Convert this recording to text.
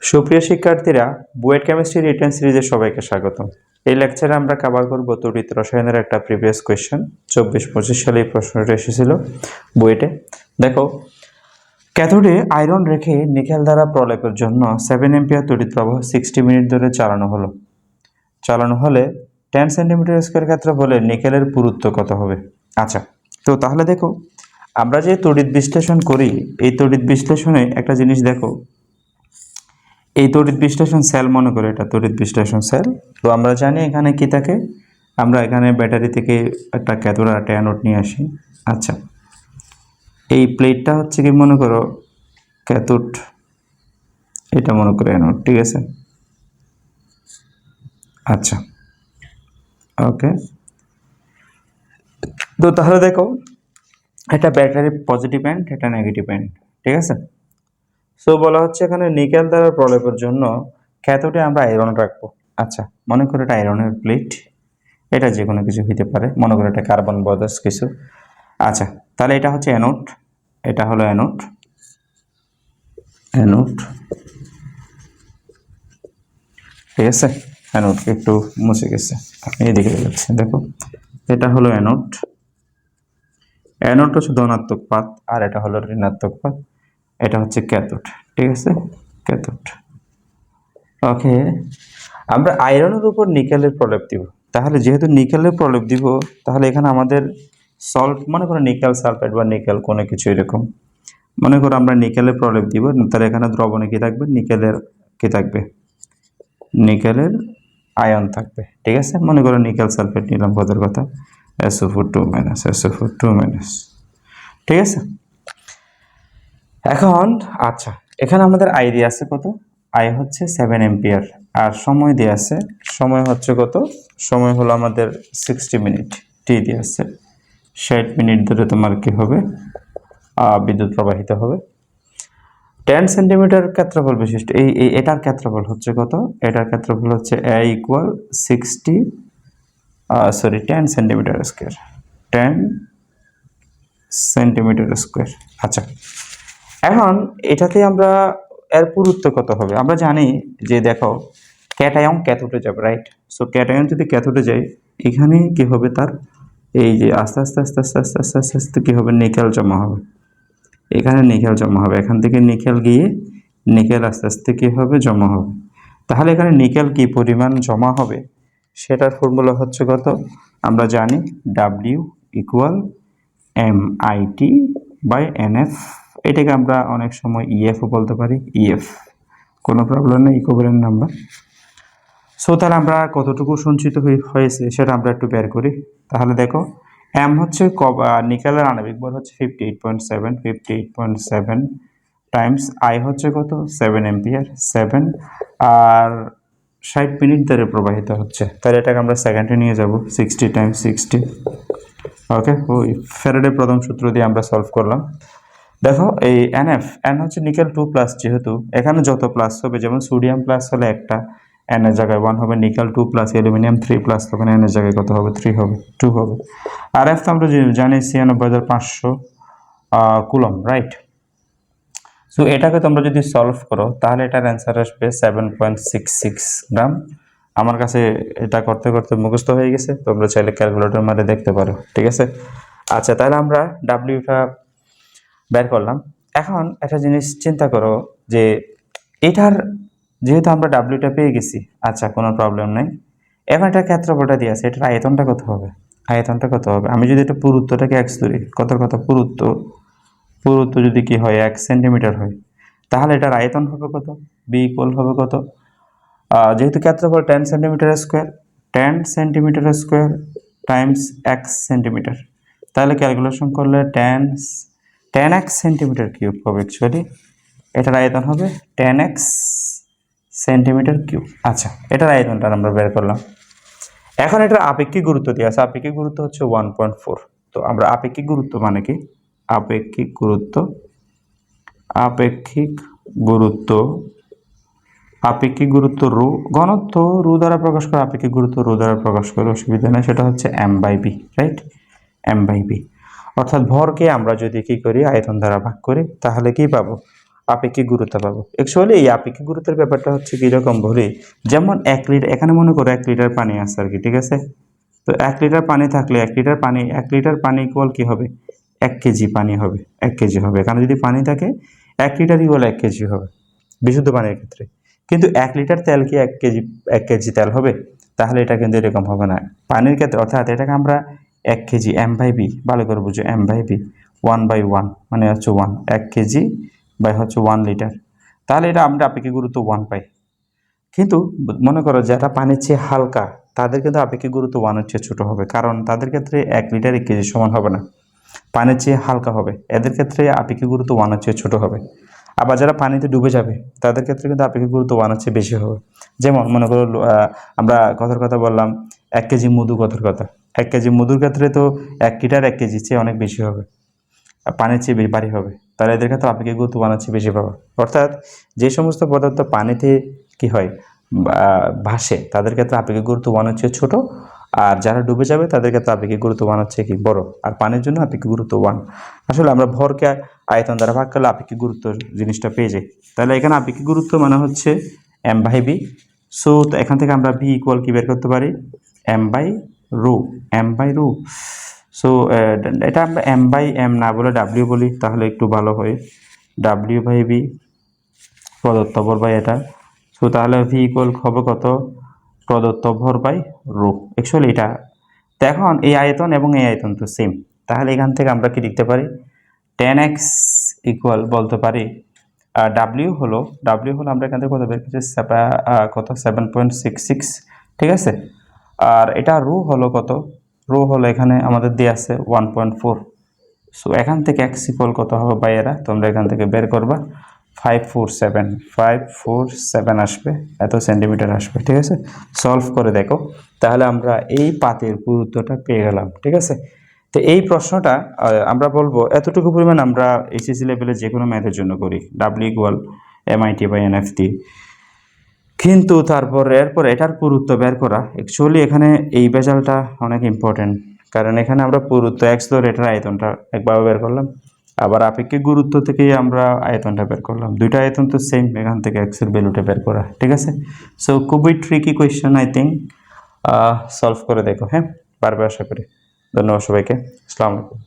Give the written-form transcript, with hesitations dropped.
সুপ্রিয় শিক্ষার্থীরা, BUET chemistry written সিরিজে সবাইকে স্বাগতম। এই লেকচারে আমরা কভার করব তড়িৎ রসায়নের একটা প্রিভিয়াস কোয়েশ্চেন। 24-25 সালে এই প্রশ্নটা এসেছিল বুয়েটে। দেখো, ক্যাথোডে আয়রন রেখে নিকেল দ্বারা প্রলেপের জন্য 7 এম্পিয়ার তড়িৎ প্রবাহ 60 মিনিট ধরে চালানো হলে 10 সেন্টিমিটার স্কয়ার ক্ষেত্রফলে নিকেলের পুরুত্ব কত হবে? আচ্ছা, তো তাহলে দেখো, আমরা যে তড়িৎ বিশ্লেষণ করি, এই তড়িৎ বিশ্লেষণে একটা জিনিস দেখো, এই তড়িৎ বিশ্লেষণ সেল মনে করে, এটা তড়িৎ বিশ্লেষণ সেল। তো আমরা জানি এখানে কি থাকে, আমরা এখানে ব্যাটারি থেকে একটা ক্যাথোড আর একটা অ্যানোড নিয়ে আসি। আচ্ছা, এই প্লেটটা হচ্ছে কি মনে করো ক্যাথোড, এটা মনে করো অ্যানোড, ঠিক আছে? আচ্ছা, ওকে। তো তাহলে দেখো, এটা ব্যাটারি পজিটিভ এন্ড, এটা নেগেটিভ এন্ড, ঠিক আছে? সো বলা হচ্ছে এখানে নিকেল দ্বারা প্রলেপের জন্য ক্যাথোডে আমরা আয়রন রাখবো। আচ্ছা, মনে করো এটা আয়রনের প্লেট, এটা যে কোনো কিছু হইতে পারে, মনে করো এটা কার্বন বদাস কিছু। আচ্ছা, তাহলে এটা হচ্ছে অ্যানোড, এটা হলো অ্যানোড, ঠিক আছে? অ্যানোড একটু মুছে গেছে, আপনি এদিকে যাচ্ছে, দেখো এটা হলো অ্যানোড হচ্ছে ধনাত্মক পাত, আর এটা হলো ঋণাত্মক পাত, এটা হচ্ছে ক্যাথোড, ঠিক আছে? ক্যাথোড, ওকে। আমরা আয়রনের উপর নিকেলের প্রলেপ দিব, তাহলে যেহেতু নিকেলের প্রলেপ দিব, তাহলে এখানে আমাদের সল্ট, মনে করো নিকেল সালফেট বা নিকেল কোনো কিছু এরকম, মনে করো আমরা নিকেলের প্রলেপ দিব, তাহলে এখানে দ্রবণে কি থাকবে? নিকেলের আয়ন থাকবে, ঠিক আছে? মনে করো নিকেল সালফেট নিলাম, পদের কথা SO4 2-, ঠিক আছে? এখন আচ্ছা, এখানে আমাদের আই দিয়ে আছে কত? আই হচ্ছে 7 এম্পিয়ার, আর সময় দিয়ে আছে, সময় হচ্ছে কত? সময় হলো আমাদের 60 মিনিট, টি দিয়ে আছে 60 মিনিট ধরে তোমার কি হবে? বিদ্যুৎ প্রবাহিত হবে। 10 সেন্টিমিটার ক্ষেত্রফল বিশিষ্ট এটার ক্ষেত্রফল হচ্ছে কত? এটার ক্ষেত্রফল হচ্ছে A = 10 centimetre square, 10 centimetre square. আচ্ছা, এখন এটাতে আমরা এর পুরুত্ব কত হবে? আমরা জানি যে দেখো, ক্যাটায়ন ক্যাথোডে যাবে, রাইট? সো ক্যাটায়ন যদি ক্যাথোডে যায়, এখানে কি হবে? তার এই যে আস্তে আস্তে আস্তে আস্তে আস্তে আস্তে আস্তে আস্তে কি হবে? নিকেল জমা হবে, এখানে নিকেল জমা হবে, এখান থেকে নিকেল গিয়ে নিকেল আস্তে আস্তে কি হবে? জমা হবে। তাহলে এখানে নিকেল কি পরিমাণ জমা হবে সেটার ফর্মুলা হচ্ছে কত? আমরা জানি W = MIT/NF, এটাকে আমরা অনেক সময় EF ও বলতে পারি, EF, কোনো প্রবলেম নেই, ইকুইভ্যালেন্ট নাম্বার। সো তাহলে আমরা কতটুকু সঞ্চিত হয়েছে সেটা আমরা একটু বের করি। তাহলে দেখো, এম হচ্ছে নিকেলের আণবিক ভর হচ্ছে 58.7 টাইমস আই হচ্ছে কত? 7 এম্পিয়ার, 7, আর 60 মিনিট ধরে প্রবাহিত হচ্ছে, তাহলে এটাকে আমরা সেকেন্ডে নিয়ে যাব, 60 × 60, ওকে। ওই ফ্যারাডের প্রথম সূত্র দিয়ে আমরা সলভ করলাম। দেখো, এই এন হচ্ছে নিকেল 2+, যেহেতু এখানে যত প্লাস হবে, যেমন সোডিয়াম প্লাস হলে একটা, এন এর জায়গায় 1 হবে, নিকেল 2+, অ্যালুমিনিয়াম 3+, তখন এন এর জায়গায় কত হবে? 3 হবে, 2 হবে। আর এফ তো আমরা জানি 96,500 কুলম, রাইট? সো এটাকে তোমরা যদি সলভ করো, তাহলে এটার অ্যান্সার আসবে 7.66 গ্রাম। আমার কাছে এটা করতে করতে মুখস্থ হয়ে গেছে, তোমরা চাইলে ক্যালকুলেটর মারে দেখতে পারো, ঠিক আছে? আচ্ছা, তাহলে আমরা ডাব্লিউটা বের করলাম। এখন একটা জিনিস চিন্তা করো যে এটার, যেহেতু আমরা ডাব্লিউটা পেয়ে গেছি, আচ্ছা কোনো প্রবলেম নেই। এখন এটা ক্ষেত্রফলটা দিয়ে আছে, এটার আয়তনটা কত হবে? আমি যদি এটা পুরুত্বটাকে x ধরি, কত পুরুত্ব যদি কি হয় 1 সেন্টিমিটার হয়, তাহলে এটার আয়তন হবে কত? B = হবে কত? যেহেতু ক্ষেত্রফল 10 centimetre square, 10 centimetre square Times x centimetre, তাহলে ক্যালকুলেশন করলে 10x সেন্টিমিটার কিউব হবে। অ্যাকচুয়ালি এটার আয়তন হবে 10x সেন্টিমিটার কিউব। আচ্ছা, এটার আয়তনটা আমরা বের করলাম। এখন এটার আপেক্ষিক গুরুত্ব দিয়ে আছে, আপেক্ষিক গুরুত্ব হচ্ছে 1.4। তো আমরা আপেক্ষিক গুরুত্ব মানে কি? আপেক্ষিক গুরুত্ব রো, ঘনত্ব রো দ্বারা প্রকাশ করে, আপেক্ষিক গুরুত্ব রো দ্বারা প্রকাশ করে, অসুবিধা নেই, সেটা হচ্ছে m/b, রাইট? m/b, অর্থাৎ ভরকে আমরা যদি কি করি? আয়তন দ্বারা ভাগ করি, তাহলে কি পাবো? আপেক্ষিক গুরুত্ব পাবো। অ্যাকচুয়ালি এই আপেক্ষিক গুরুত্বের ব্যাপারটা হচ্ছে কীরকম বলি, যেমন 1 লিটার, এখানে মনে করো 1 লিটার পানি আছে আর কি, ঠিক আছে। তো 1 লিটার পানি থাকলে 1 লিটার পানি ইকুয়াল কী হবে, 1 কেজি পানি হবে, 1 কেজি হবে। এখানে যদি পানি থাকে 1 লিটার ইকুয়াল 1 কেজি হবে বিশুদ্ধ পানির ক্ষেত্রে। কিন্তু 1 লিটার তেল কি 1 কেজি তেল হবে? তাহলে এটা কিন্তু এরকম হবে না পানির ক্ষেত্রে। অর্থাৎ এটাকে আমরা 1 কেজি M/V, ভালো করে বুঝো, M/V 1/1 মানে হচ্ছে 1, 1 কেজি বাই হচ্ছে 1 লিটার। তাহলে এটা আমরা আপেক্ষিক গুরুত্ব 1 পাই। কিন্তু মনে করো যারা পানির চেয়ে হালকা, তাদের কিন্তু আপেক্ষিক গুরুত্ব 1-এর চেয়ে ছোটো হবে, কারণ তাদের ক্ষেত্রে 1 লিটার 1 কেজি সমান হবে না, পানির চেয়ে হালকা হবে। এদের ক্ষেত্রে আপেক্ষিক গুরুত্ব 1-এর চেয়ে ছোটো হবে। আবার যারা পানিতে ডুবে যাবে, তাদের ক্ষেত্রে কিন্তু আপেক্ষিক গুরুত্ব 1-এর চেয়ে বেশি হবে। যেমন মনে করো আমরা কথার কথা বললাম 1 কেজি মধু, কথার কথা। 1 কেজি মধুর ক্ষেত্রে তো 1 লিটার 1 কেজির চেয়ে অনেক বেশি হবে, আর পানির চেয়ে ভারী হবে। তাহলে এদের ক্ষেত্রে আপেক্ষিক গুরুত্ব 1-এর চেয়ে বেশি পাবে। অর্থাৎ যে সমস্ত পদার্থ পানিতে কি হয়, ভাসে, তাদের ক্ষেত্রে আপেক্ষিক গুরুত্ব 1-এর চেয়ে ছোটো। আর যারা ডুবে যাবে তাদের ক্ষেত্রে আপেক্ষিক গুরুত্ব 1-এর চেয়ে কি বড়। আর পানির জন্য আপেক্ষিক গুরুত্ব 1। আসলে আমরা ভরকে আয়তন দ্বারা ভাগ করলে আপেক্ষিক গুরুত্ব জিনিসটা পেয়ে যাই। তাহলে এখানে আপেক্ষিক গুরুত্ব মানে হচ্ছে M/V। সো তো এখান থেকে আমরা V ইকুয়াল কি বের করতে পারি, M/ρ, M/ρ। সো এটা আমরা M/m না বলে W বলি, তাহলে একটু ভালো হয়। W/V প্রদত্ত ভর বাই এটা। সো তাহলে V ইকুয়াল হবে কত, প্রদত্ত ভর বাই রো। অ্যাকচুয়ালি এটা তো এখন এই আয়তন এবং এই আয়তন তো সেম, তাহলে এখান থেকে আমরা কি লিখতে পারি, 10x ইকুয়াল বলতে পারি W হলো আমরা এখান থেকে কত বের করছি, কত 7.66, ঠিক আছে। আর এটা রো হলো কত, রো হলো এখানে আমাদের দিয়ে আছে 1.4। সো এখান থেকে x ইকুয়াল কত হবে ভাইয়েরা, তোমরা এখান থেকে বের করবা 547 আসবে, এত সেন্টিমিটার আসবে, ঠিক আছে। সলভ করে দেখো, তাহলে আমরা এই পাতের গুরুত্বটা পেয়ে গেলাম, ঠিক আছে। তো এই প্রশ্নটা আমরা বলবো এতটুকু পরিমাণ আমরা এইচএসসি লেভেলে যে কোনো ম্যাথের জন্য করি, W ইকুয়াল MIT/NFT। কিন্তু তারপর এরপর এটার পুরুত্ব বের করা, অ্যাকচুয়ালি এখানে এই বেজালটা অনেক ইম্পর্টেন্ট, কারণ এখানে আমরা পুরুত্ব x ধরে এটার আয়তনটা একভাবে বের করলাম, আবার আপেক্ষিক গুরুত্ব থেকেই আমরা আয়তনটা বের করলাম। দুইটা আয়তন তো সেম, এখান থেকে x এর ভ্যালুটা বের করা, ঠিক আছে। সো খুবই tricky question, I think solve করে দেখো, হ্যাঁ পারবে আশা করি। ধন্যবাদ সবাইকে, আসসালামু আলাইকুম।